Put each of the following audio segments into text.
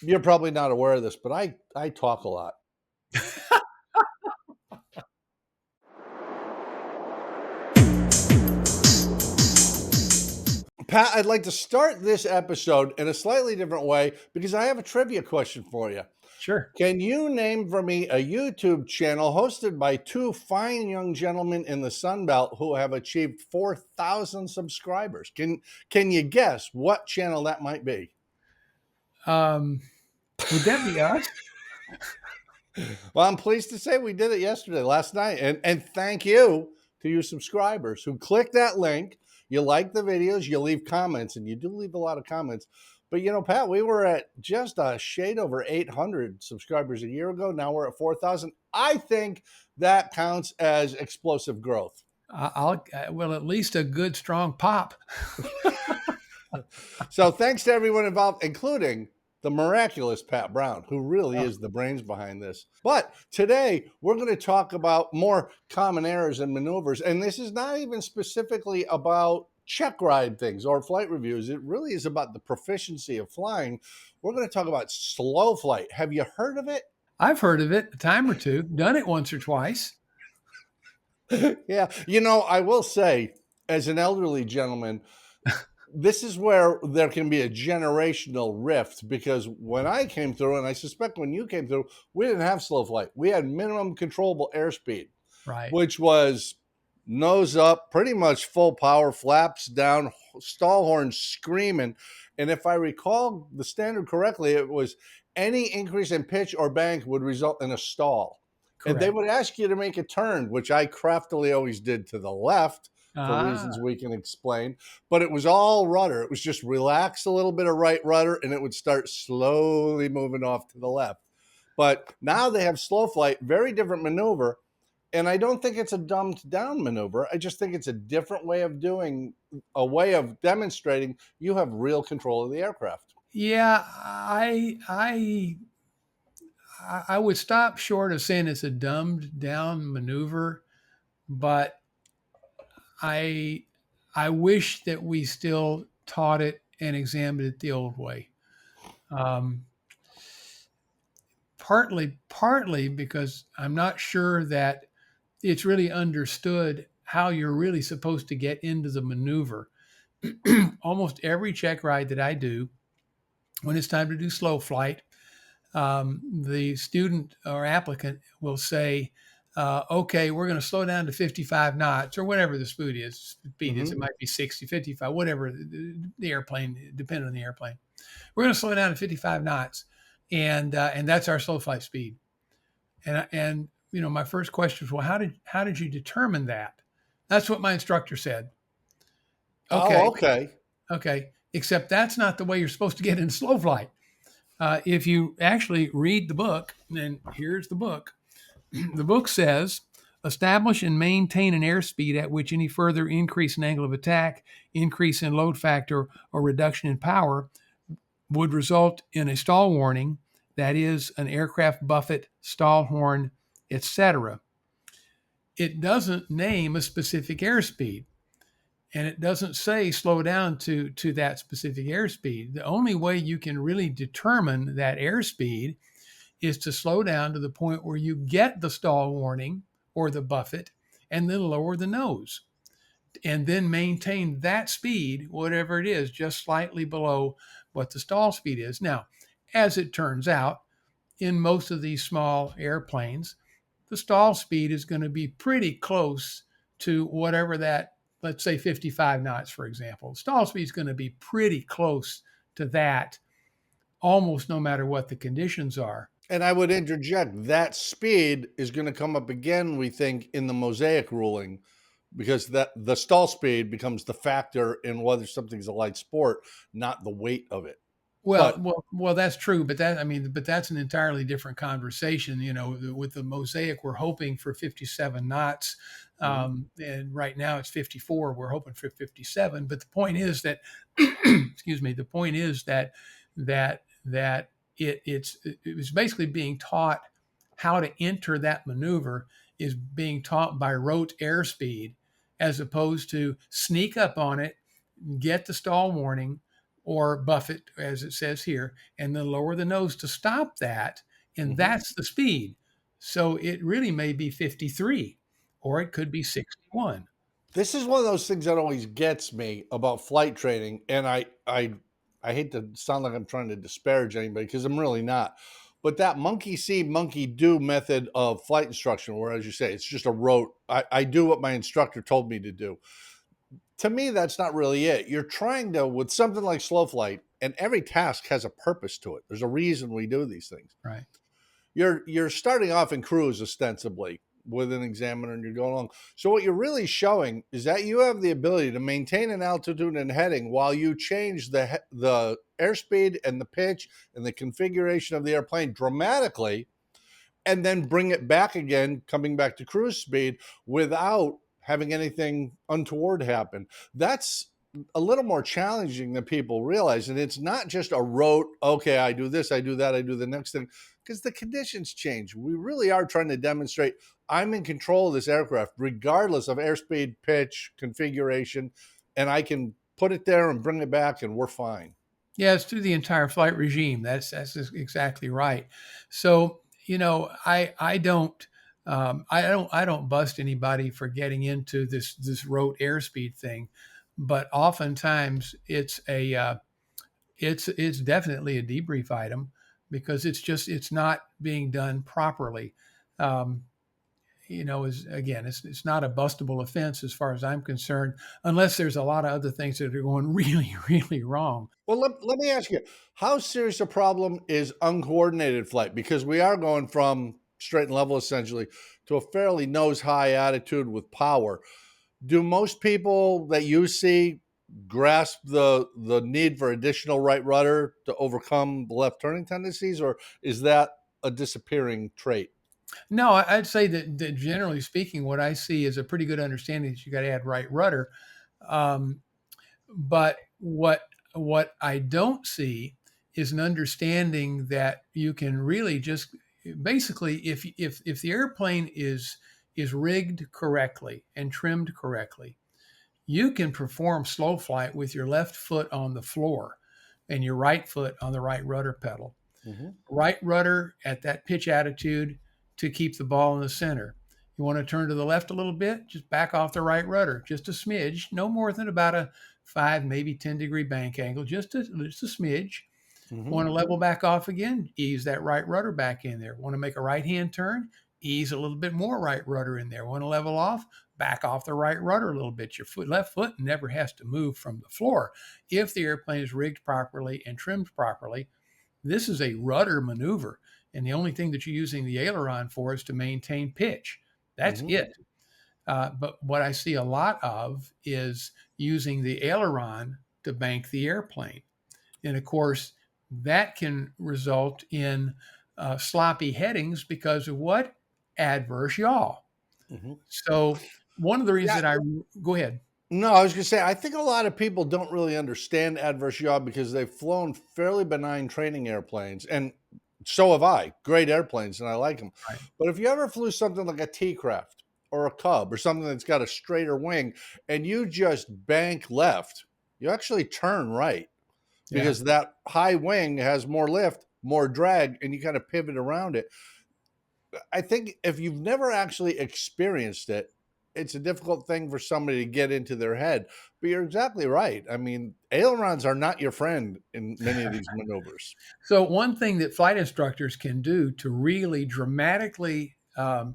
You're probably not aware of this, but I talk a lot. Pat, I'd like to start this episode in a slightly different way because I have a trivia question for you. Sure. Can you name for me a YouTube channel hosted by two fine young gentlemen in the Sun Belt who have achieved 4,000 subscribers? Can you guess what channel that might be? Would that be us? Well, I'm pleased to say we did it last night. And thank you to you subscribers who click that link. You like the videos, you leave comments, and you do leave a lot of comments. But Pat, we were at just a shade over 800 subscribers a year ago. Now we're at 4,000. I think that counts as explosive growth. Well, at least a good strong pop. So thanks to everyone involved, including the miraculous Pat Brown, who really is the brains behind this. But today we're going to talk about more common errors and maneuvers. And this is not even specifically about check ride things or flight reviews. It really is about the proficiency of flying. We're going to talk about slow flight. Have you heard of it? I've heard of it a time or two, done it once or twice. Yeah. I will say, as an elderly gentleman, this is where there can be a generational rift, because when I came through, and I suspect when you came through, we didn't have slow flight. We had minimum controllable airspeed, Right. which was nose up, pretty much full power, flaps down, stall horns screaming. And if I recall the standard correctly, it was any increase in pitch or bank would result in a stall. Correct. And they would ask you to make a turn, which I craftily always did to the left for reasons we can explain. But it was all rudder. It was just relax a little bit of right rudder, and it would start slowly moving off to the left. But now they have slow flight, very different maneuver. And I don't think it's a dumbed down maneuver. I just think it's a different way of a way of demonstrating you have real control of the aircraft. Yeah, I would stop short of saying it's a dumbed down maneuver, but I wish that we still taught it and examined it the old way. Partly because I'm not sure that it's really understood how you're really supposed to get into the maneuver. Almost every check ride that I do, when it's time to do slow flight, the student or applicant will say, okay, we're going to slow down to 55 knots or whatever the speed is. It might be 60, 55, whatever the airplane, depending on the airplane. We're going to slow down to 55 knots, and that's our slow flight speed. And my first question was, well, how did you determine that? That's what my instructor said. Okay. Oh, okay. Except that's not the way you're supposed to get into slow flight. If you actually read the book, and here's the book. The book says, establish and maintain an airspeed at which any further increase in angle of attack, increase in load factor, or reduction in power would result in a stall warning, that is, an aircraft buffet, stall horn, etc. It doesn't name a specific airspeed, and it doesn't say slow down to that specific airspeed. The only way you can really determine that airspeed is to slow down to the point where you get the stall warning or the buffet, and then lower the nose, and then maintain that speed, whatever it is, just slightly below what the stall speed is. Now, as it turns out, in most of these small airplanes, the stall speed is going to be pretty close to whatever that, let's say 55 knots, for example. Stall speed is going to be pretty close to that almost no matter what the conditions are. And I would interject, that speed is going to come up again, we think, in the Mosaic ruling, because the stall speed becomes the factor in whether something's a light sport, not the weight of it. Well, that's true, but that's an entirely different conversation. With the Mosaic, we're hoping for 57 knots, and right now it's 54. We're hoping for 57. But the point is that, excuse me, the point is that it was basically being taught how to enter that maneuver is being taught by rote airspeed, as opposed to sneak up on it, get the stall warning, or buffet, as it says here, and then lower the nose to stop that. And Mhm. that's the speed. So it really may be 53 or it could be 61. This is one of those things that always gets me about flight training, and I hate to sound like I'm trying to disparage anybody because I'm really not. But that monkey see, monkey do method of flight instruction, where, as you say, it's just a rote. I do what my instructor told me to do. To me, that's not really it. You're trying to, with something like slow flight, and every task has a purpose to it. There's a reason we do these things. Right. You're starting off in cruise ostensibly with an examiner and you're going along. So what you're really showing is that you have the ability to maintain an altitude and heading while you change the airspeed and the pitch and the configuration of the airplane dramatically, and then bring it back again, coming back to cruise speed without having anything untoward happen. That's a little more challenging than people realize. And it's not just a rote, okay, I do this, I do that, I do the next thing, because the conditions change. We really are trying to demonstrate I'm in control of this aircraft, regardless of airspeed, pitch, configuration, and I can put it there and bring it back, and we're fine. Yeah, it's through the entire flight regime. That's exactly right. So I don't bust anybody for getting into this rote airspeed thing, but oftentimes it's definitely a debrief item because it's not being done properly. Um, is again, it's not a bustable offense as far as I'm concerned, unless there's a lot of other things that are going really, really wrong. Well, let me ask you, how serious a problem is uncoordinated flight? Because we are going from straight and level essentially to a fairly nose high attitude with power. Do most people that you see grasp the need for additional right rudder to overcome the left turning tendencies, or is that a disappearing trait? No, I'd say that generally speaking, what I see is a pretty good understanding that you got to add right rudder. Um, but what I don't see is an understanding that you can really just basically, if the airplane is rigged correctly and trimmed correctly, you can perform slow flight with your left foot on the floor and your right foot on the right rudder pedal. Mm-hmm. Right rudder at that pitch attitude to keep the ball in the center. You want to turn to the left a little bit, just back off the right rudder, just a smidge, no more than about a 5, maybe 10-degree bank angle, just a smidge. Mm-hmm. Want to level back off again, ease that right rudder back in there. Want to make a right hand turn, ease a little bit more right rudder in there. Want to level off, back off the right rudder a little bit. Your left foot never has to move from the floor if the airplane is rigged properly and trimmed properly. This is a rudder maneuver, and the only thing that you're using the aileron for is to maintain pitch. That's Mm-hmm. it. But what I see a lot of is using the aileron to bank the airplane. And of course, that can result in sloppy headings because of what? Adverse yaw. Mm-hmm. So, one of the reasons Yeah. that I go ahead. No, I was going to say, I think a lot of people don't really understand adverse yaw because they've flown fairly benign training airplanes. And so have I. Great airplanes, and I like them. Right. But if you ever flew something like a T-craft or a Cub or something that's got a straighter wing and you just bank left, you actually turn right because that high wing has more lift, more drag, and you kind of pivot around it. I think if you've never actually experienced it, it's a difficult thing for somebody to get into their head. But you're exactly right. I mean, ailerons are not your friend in many of these maneuvers. So, one thing that flight instructors can do to really dramatically uh,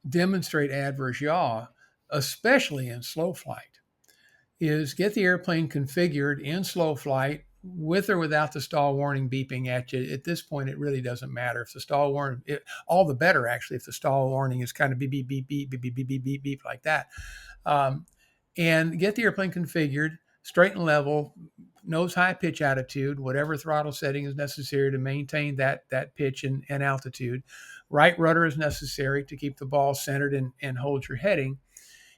demonstrate adverse yaw, especially in slow flight, is get the airplane configured in slow flight with or without the stall warning beeping at you. At this point, it really doesn't matter if the stall warning, all the better actually, if the stall warning is kind of beep, beep, beep, beep, beep, beep, beep, beep, beep, beep like that. And get the airplane configured, straight and level, nose high pitch attitude, whatever throttle setting is necessary to maintain that pitch and altitude. Right rudder is necessary to keep the ball centered and hold your heading.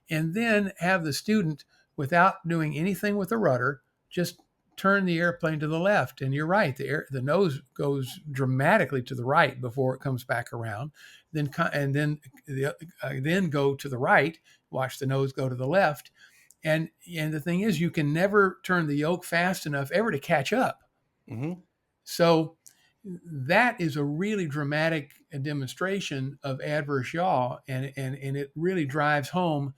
And then have the student, without doing anything with the rudder, just turn the airplane to the left. And you're right, the nose goes dramatically to the right before it comes back around. Then go to the right, watch the nose go to the left, And the thing is, you can never turn the yoke fast enough ever to catch up. Mm-hmm. So that is a really dramatic demonstration of adverse yaw, and it really drives home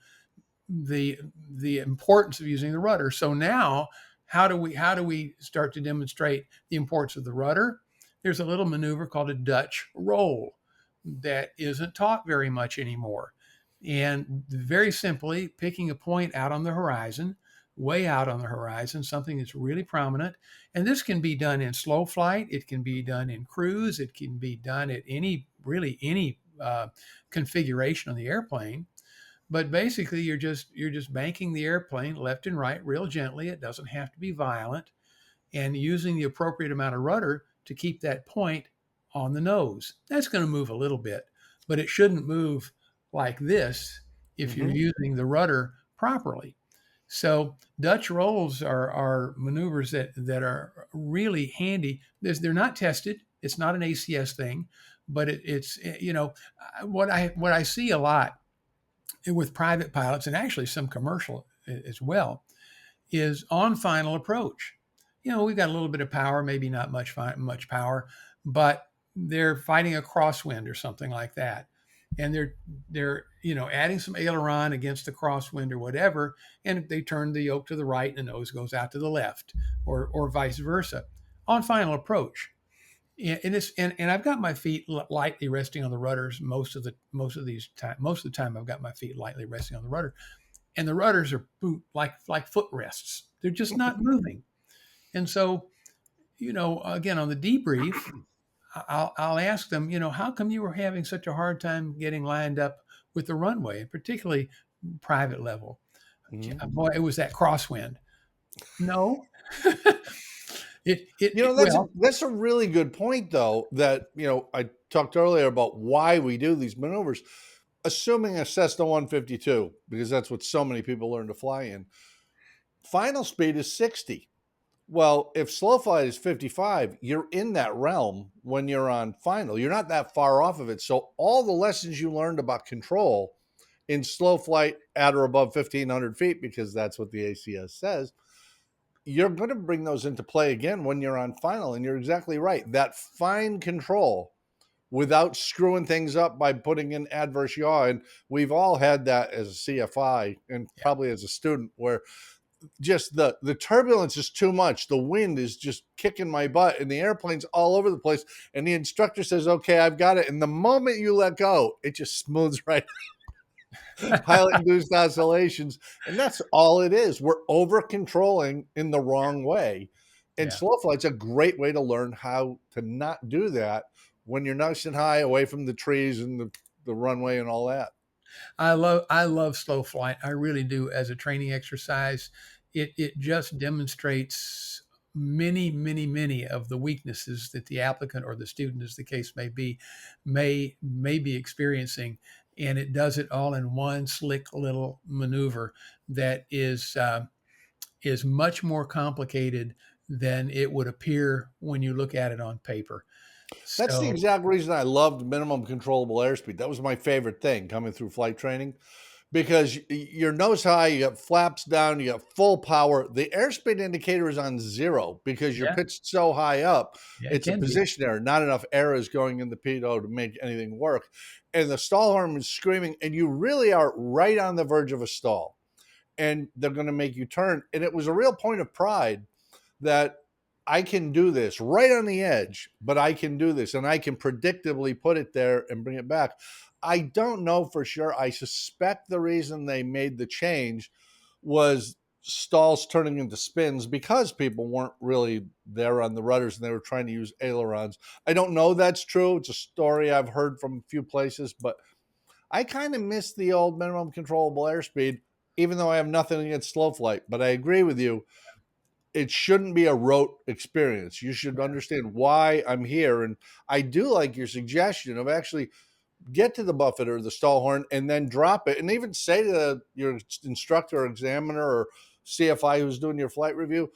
the the importance of using the rudder. So now, how do we start to demonstrate the importance of the rudder? There's a little maneuver called a Dutch roll that isn't taught very much anymore. And very simply, picking a point out on the horizon, way out on the horizon, something that's really prominent. And this can be done in slow flight, it can be done in cruise, it can be done at any configuration on the airplane. But basically, you're just banking the airplane left and right real gently. It doesn't have to be violent, and using the appropriate amount of rudder to keep that point on the nose. That's going to move a little bit, but it shouldn't move like this if you're Mm-hmm. using the rudder properly. So Dutch rolls are maneuvers that are really handy. They're not tested. It's not an ACS thing, but it's what I see a lot with private pilots and actually some commercial as well is on final approach. We've got a little bit of power, maybe not much power, but they're fighting a crosswind or something like that, and they're adding some aileron against the crosswind or whatever, and they turn the yoke to the right and the nose goes out to the left, or vice versa, on final approach. And I've got my feet lightly resting on the rudders most of the time. I've got my feet lightly resting on the rudder, and the rudders are like foot rests. They're just not moving. And so, again, on the debrief, I'll ask them, how come you were having such a hard time getting lined up with the runway, and particularly private level? Mm-hmm. Boy, it was that crosswind. No, That's that's a really good point, though. That I talked earlier about why we do these maneuvers. Assuming a Cessna 152, because that's what so many people learn to fly in. Final speed is 60. Well, if slow flight is 55, you're in that realm when you're on final. You're not that far off of it. So all the lessons you learned about control in slow flight at or above 1,500 feet, because that's what the ACS says, you're going to bring those into play again when you're on final. And you're exactly right. That fine control without screwing things up by putting in adverse yaw. And we've all had that as a CFI and yeah. probably as a student, where just the turbulence is too much. The wind is just kicking my butt and the airplane's all over the place. And the instructor says, okay, I've got it. And the moment you let go, it just smooths right pilot induced oscillations. And that's all it is. We're over controlling in the wrong way. And Yeah. slow flight's a great way to learn how to not do that when you're nice and high away from the trees and the runway and all that. I love slow flight. I really do. As a training exercise, it just demonstrates many of the weaknesses that the applicant or the student, as the case may be, may be experiencing, and it does it all in one slick little maneuver that is much more complicated than it would appear when you look at it on paper. That's the So exact reason I loved minimum controllable airspeed. That was my favorite thing coming through flight training, because your nose high, you got flaps down, you got full power. The airspeed indicator is on zero because you're yeah, pitched so high up. yeah, it It's a can be. position error. Not enough air is going in the pitot to make anything work. And the stall horn is screaming, and you really are right on the verge of a stall. And they're going to make you turn. And it was a real point of pride that I can do this right on the edge, but I can do this and I can predictably put it there and bring it back. I don't know for sure. I suspect the reason they made the change was stalls turning into spins because people weren't really there on the rudders and they were trying to use ailerons. I don't know that's true. It's a story I've heard from a few places, but I kind of miss the old minimum controllable airspeed, even though I have nothing against slow flight. But I agree with you, it shouldn't be a rote experience. You should understand why I'm here. And I do like your suggestion of actually get to the buffet or the stall horn and then drop it. And even say to your instructor or examiner or CFI who's doing your flight review,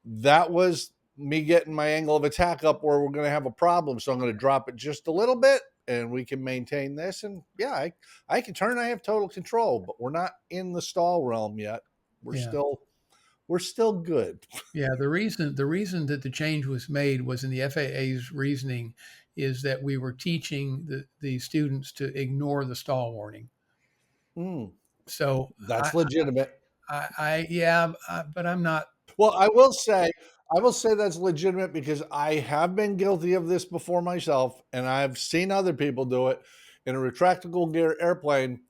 that was me getting my angle of attack up where we're going to have a problem. So I'm going to drop it just a little bit and we can maintain this. And yeah, I can turn, I have total control, but we're not in the stall realm yet. we're Yeah. still we're still good. Yeah, the reason that the change was made was in the FAA's reasoning is that we were teaching the students to ignore the stall warning. Mm, So that's legitimate. yeah, but I'm not. Well, I will say that's legitimate because I have been guilty of this before myself, and I've seen other people do it. In a retractable gear airplane,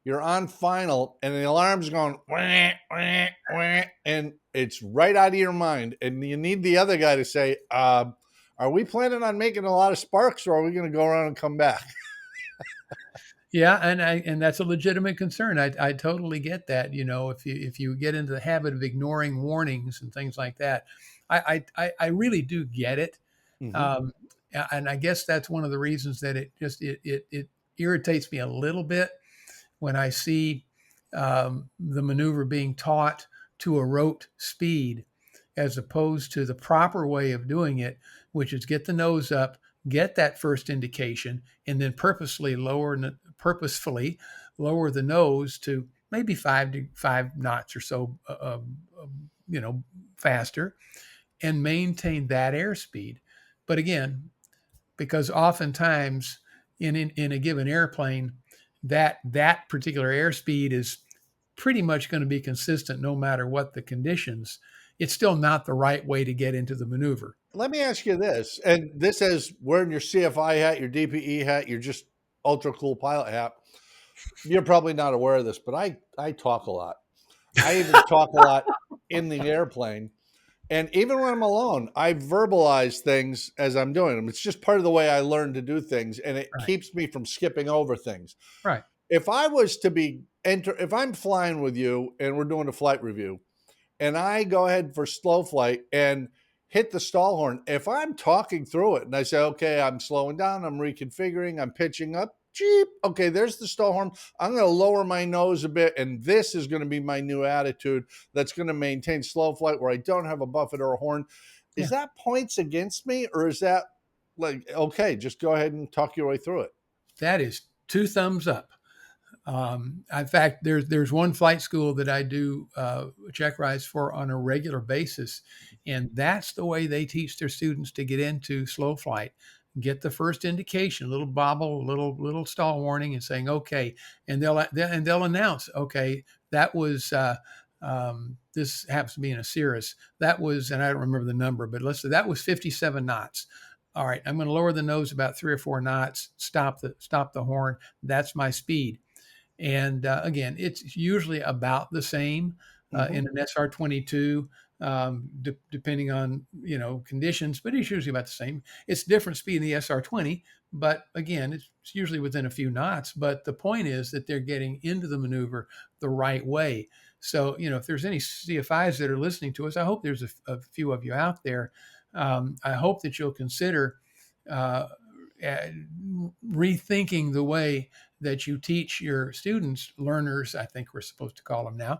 you're on final, and the alarm's going wah, wah, wah, and it's right out of your mind. And you need the other guy to say, "Are we planning on making a lot of sparks, or are we going to go around and come back?" Yeah, and that's a legitimate concern. I totally get that. If you get into the habit of ignoring warnings and things like that, I really do get it. Hmm. Um, and I guess that's one of the reasons that it irritates me a little bit when I see the maneuver being taught to a rote speed as opposed to the proper way of doing it, which is get the nose up, get that first indication, and then purposefully lower the nose to maybe 5 knots or so, faster, and maintain that airspeed. But again, because oftentimes in a given airplane, that particular airspeed is pretty much going to be consistent no matter what the conditions. It's still not the right way to get into the maneuver. Let me ask you this, and this is wearing your CFI hat, your DPE hat, your just ultra cool pilot hat. You're probably not aware of this, but I talk a lot. I even talk a lot in the airplane. And even when I'm alone, I verbalize things as I'm doing them. It's just part of the way I learn to do things, and it Right. keeps me from skipping over things. Right. If I was to if I'm flying with you and we're doing a flight review, and I go ahead for slow flight and hit the stall horn, if I'm talking through it and I say, okay, I'm slowing down, I'm reconfiguring, I'm pitching up, cheap. Okay, there's the stall horn. I'm going to lower my nose a bit, and this is going to be my new attitude that's going to maintain slow flight where I don't have a buffet or a horn. Yeah. Is that points against me, or is that like, okay, just go ahead and talk your way through it? That is 2 thumbs up. In fact, there's one flight school that I do check rides for on a regular basis, and that's the way they teach their students to get into slow flight. Get the first indication, a little bobble, little stall warning, and saying okay, and they'll announce okay, that was this happens to be in a Cirrus. That was, and I don't remember the number, but let's say that was 57 knots. All right, I'm going to lower the nose about 3 or 4 knots. Stop the horn. That's my speed. And again, it's usually about the same Mm-hmm. in an SR-22, depending on conditions, but it's usually about the same. It's different speed in the SR-20, but again, it's usually within a few knots. But the point is that they're getting into the maneuver the right way. So if there's any CFIs that are listening to us, I hope there's a few of you out there. I hope that you'll consider uh, rethinking the way that you teach your students, learners, I think we're supposed to call them now,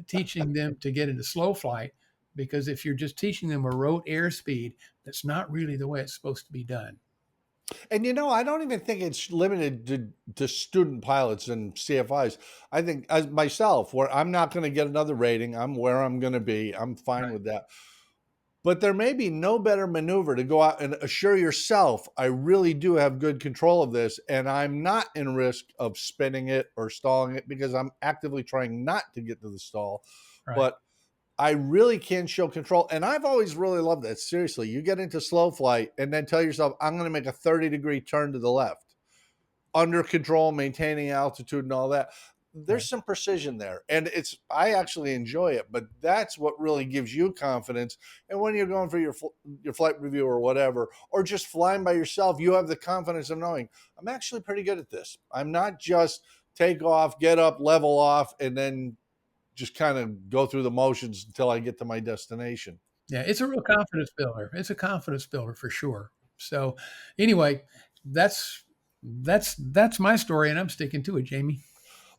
teaching them to get into slow flight. Because if you're just teaching them a rote airspeed, that's not really the way it's supposed to be done. And I don't even think it's limited to student pilots and CFIs. I think as myself, where I'm not going to get another rating, I'm where I'm going to be. I'm fine Right. with that. But there may be no better maneuver to go out and assure yourself, I really do have good control of this, and I'm not in risk of spinning it or stalling it because I'm actively trying not to get to the stall. Right. But I really can show control. And I've always really loved that. Seriously, you get into slow flight and then tell yourself, I'm going to make a 30-degree turn to the left, under control, maintaining altitude and all that. There's Right. some precision there. And I actually enjoy it, but that's what really gives you confidence. And when you're going for your flight review or whatever, or just flying by yourself, you have the confidence of knowing I'm actually pretty good at this. I'm not just take off, get up, level off, and then just kind of go through the motions until I get to my destination. Yeah, it's a real confidence builder. It's a confidence builder for sure. So, anyway, that's my story, and I'm sticking to it, Jamie.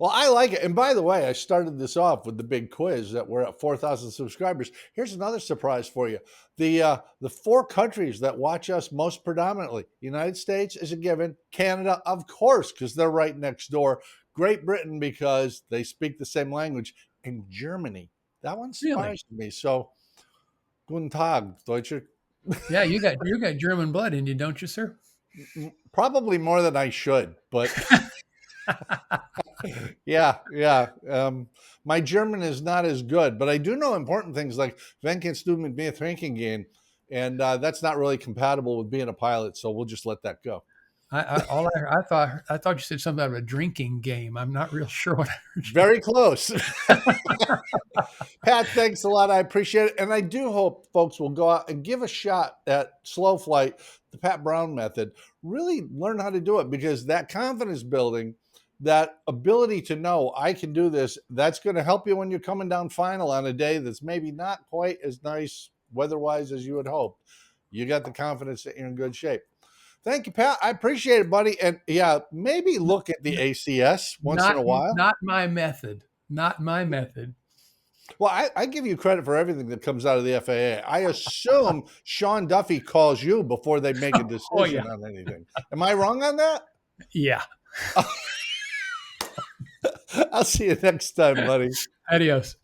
Well, I like it. And by the way, I started this off with the big quiz that we're at 4,000 subscribers. Here's another surprise for you. The 4 countries that watch us most predominantly: United States is a given, Canada, of course, because they're right next door, Great Britain because they speak the same language, in Germany. That one Really? surprised me. So, guten Tag, Deutsche. Yeah, you got German blood in you, don't you, sir? Probably more than I should, but yeah, yeah. My German is not as good, but I do know important things like "Wenn kannst du mit mir trinken gehen," and that's not really compatible with being a pilot. So we'll just let that go. I thought you said something about a drinking game. I'm not real sure what I heard you. Very close. Pat, thanks a lot. I appreciate it. And I do hope folks will go out and give a shot at slow flight, the Pat Brown method. Really learn how to do it, because that confidence building, that ability to know I can do this, that's going to help you when you're coming down final on a day that's maybe not quite as nice weather-wise as you had hoped. You got the confidence that you're in good shape. Thank you, Pat. I appreciate it, buddy. And yeah, maybe look at the ACS once in Not a while. not my method. Not my method. Well, I give you credit for everything that comes out of the FAA. I assume Sean Duffy calls you before they make a Oh yeah. decision on anything. Am I wrong on that? Yeah. I'll see you next time, buddy. Adios.